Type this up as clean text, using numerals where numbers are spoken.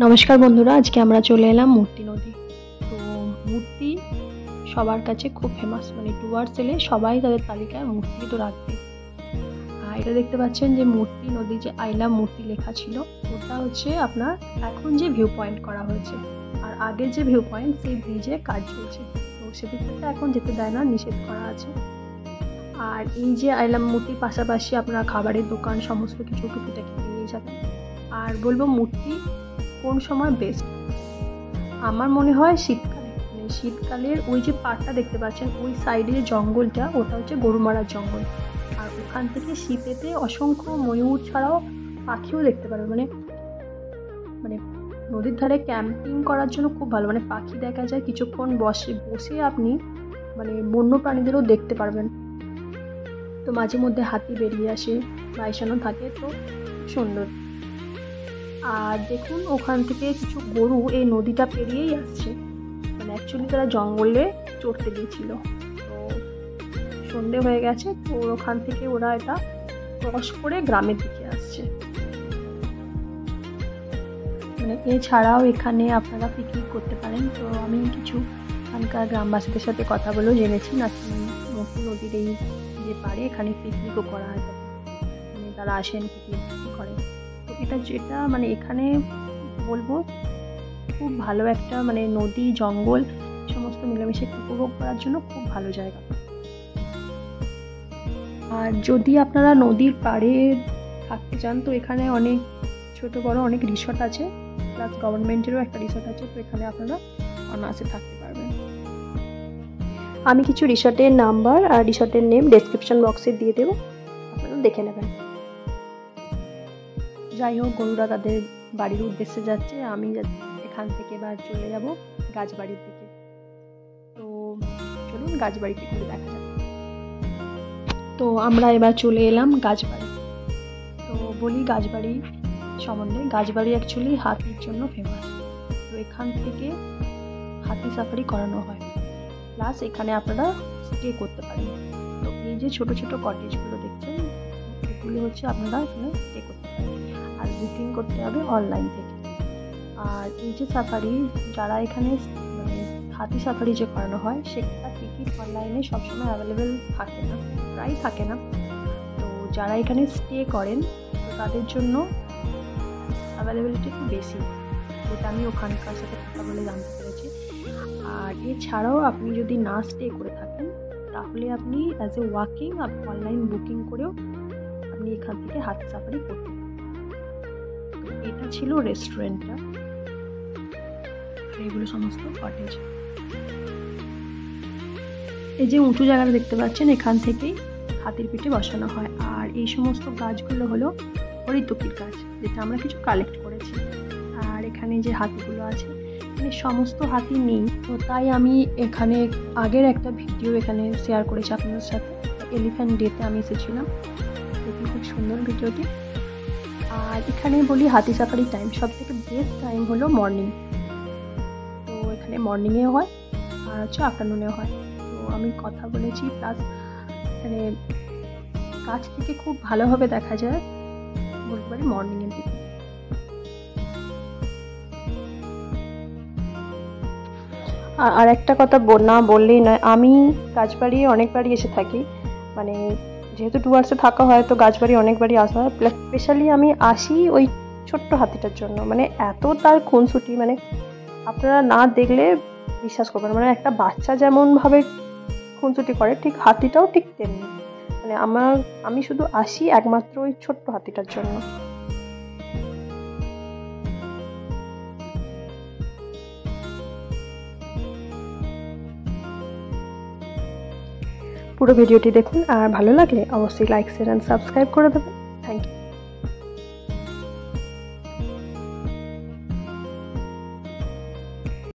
নমস্কার বন্ধুরা, আজকে আমরা চলে এলাম মূর্তি নদী। তো মূর্তি সবার কাছে খুব ফেমাস, মানে ডুয়ার্স এলে সবাই তাদের তালিকায় মূর্তি তো রাখবে। আর এটা দেখতে পাচ্ছেন যে মূর্তি নদী, যে আই লাভ মূর্তি লেখা ছিল, ওটা হচ্ছে আপনার এখন যে ভিউ পয়েন্ট করা হয়েছে। আর আগের যে ভিউ পয়েন্ট, সেই ব্রিজে কাজ চলছে, তো সেদিকে এখন যেতে দেয় না, নিষেধ করা আছে। আর এই যে আই লাভ মূর্তির পাশাপাশি আপনারা খাবারের দোকান সমস্ত কিছু টুকিটাকি পেয়ে যাবেন। আর বলবো মূর্তি কোন সময় বেস্ট, আমার মনে হয় শীতকালে। মানে শীতকালের ওই যে পাড়টা দেখতে পাচ্ছেন, ওই সাইডে যে জঙ্গলটা, ওটা হচ্ছে গরুমারার জঙ্গল। আর ওখান থেকে শীতেতে অসংখ্য ময়ূর ছাড়াও পাখিও দেখতে পারবেন। মানে মানে নদীর ধারে ক্যাম্পিং করার জন্য খুব ভালো, মানে পাখি দেখা যায়, কিছুক্ষণ বসে বসে আপনি মানে বন্য প্রাণীদেরও দেখতে পারবেন। তো মাঝে মধ্যে হাতি বেরিয়ে আসে, বাইসানও থাকে, তো সুন্দর। আর দেখুন ওখান থেকে কিছু গরু এই নদীটা পেরিয়েই আসছে, মানে অ্যাকচুয়ালি তারা জঙ্গলে চড়তে গিয়েছিল। তো সন্ধে হয়ে গেছে, তো ওখান থেকে ওরা এটা ক্রস করে গ্রামের দিকে আসছে। মানে এছাড়াও এখানে আপনারা পিকনিক করতে পারেন। তো আমি কিছু এখানকার গ্রামবাসীদের সাথে কথা বলেও জেনেছি নাকি মূর্তি নদীর এই যে পাড়ে এখানে পিকনিকও করা হয়, মানে তারা আসেন পিকনিক করেন। তো এটা যেটা মানে এখানে বলবো খুব ভালো একটা, মানে নদী জঙ্গল সমস্ত মিলেমিশে উপভোগ করার জন্য খুব ভালো জায়গা। আর যদি আপনারা নদীর পাড়ে থাকতে চান, তো এখানে অনেক ছোট বড় অনেক রিসর্ট আছে, প্লাস গভর্নমেন্টেরও একটা রিসর্ট আছে, তো এখানে আপনারা অনায়াসে থাকতে পারবেন। আমি কিছু রিসর্টের নাম্বার আর রিসর্টের নেম ডেসক্রিপশন বক্সে দিয়ে দেবো, আপনারা দেখে নেবেন। যাই হোক, গরুরা তাদের বাড়ির উদ্দেশ্যে যাচ্ছে, আমি এখান থেকে এবার চলে যাব গাছবাড়ির দিকে। তো চলুন গাছবাড়িতে ঘুরে দেখা যাবে। তো আমরা এবার চলে এলাম গাছবাড়ি। তো বলি গাছবাড়ি সম্বন্ধে। গাছবাড়ি অ্যাকচুয়ালি হাতির জন্য ফেমাস। তো এখান থেকে হাতি সাফারি করানো হয়, প্লাস এখানে আপনারা স্টে করতে পারেন। তো এই যে ছোট ছোট কটেজগুলো দেখছেন, এগুলো হচ্ছে আপনারা এখানে স্টে করতে পারেন, আর বুকিং করতে হবে অনলাইন থেকে। আর এই যে সাফারি, যারা এখানে মানে হাতি সাফারি যে করানো হয়, সেটা টিকিট অনলাইনে সবসময় অ্যাভেলেবেল থাকে না, প্রায় থাকে না। তো যারা এখানে স্টে করেন, তো তাদের জন্য অ্যাভেলেবিলিটি একটু বেশি, যেটা আমি ওখানকার সাথে কথা বলে জানতে পেরেছি। আর এছাড়াও আপনি যদি না স্টে করে থাকেন, তাহলে আপনি as a walking online booking করেও আপনি এখান থেকে হাতি সাফারি করতে পারেন। এটা ছিল রেস্টুরেন্টটা, এগুলো সমস্ত কটেজ। এই যে উঁচু জায়গাটা দেখতে পাচ্ছেন, এখান থেকেই হাতির পিঠে বসানো হয়। আর এই সমস্ত গাছগুলো হলো হরিতকির গাছ, যেটা আমরা কিছু কালেক্ট করেছি। আর এখানে যে হাতিগুলো আছে, মানে সমস্ত হাতি নেই, তো তাই আমি এখানে আগের একটা ভিডিও এখানে শেয়ার করেছি আপনাদের সাথে। এলিফ্যান্ট ডেতে আমি এসেছিলাম, দেখুন খুব সুন্দর ভিডিওটি। আর এখানে বলি হাতি সাফারি টাইম, সব থেকে বেস্ট টাইম হলো মর্নিং। তো এখানে মর্নিংয়েও হয় আর হচ্ছে আফটারনুনেও হয়। তো আমি কথা বলেছি, প্লাস এখানে কাছ থেকে খুব ভালোভাবে দেখা যায়, বলতে পারি মর্নিংয়ের দিকে। আর একটা কথা না বললেই নয়, আমি গাছবাড়ি অনেকবারই এসে থাকি, মানে যেহেতু ডুয়ার্সে থাকা হয়, তো গাছবাড়ি অনেকবারই আসা হয়। স্পেশালি আমি আসি ওই ছোট্ট হাতিটার জন্য, মানে এত তার খুনসুটি, মানে আপনারা না দেখলে বিশ্বাস করবেন। মানে একটা বাচ্চা যেমনভাবে খুনসুটি করে, ঠিক হাতিটাও ঠিক তেমনি। মানে আমি শুধু আসি একমাত্র ওই ছোট্ট হাতিটার জন্য। পুরো ভিডিওটি দেখুন, আর ভালো লাগলে অবশ্যই লাইক শেয়ার অ্যান্ড সাবস্ক্রাইব করে দেবেন। Thank you.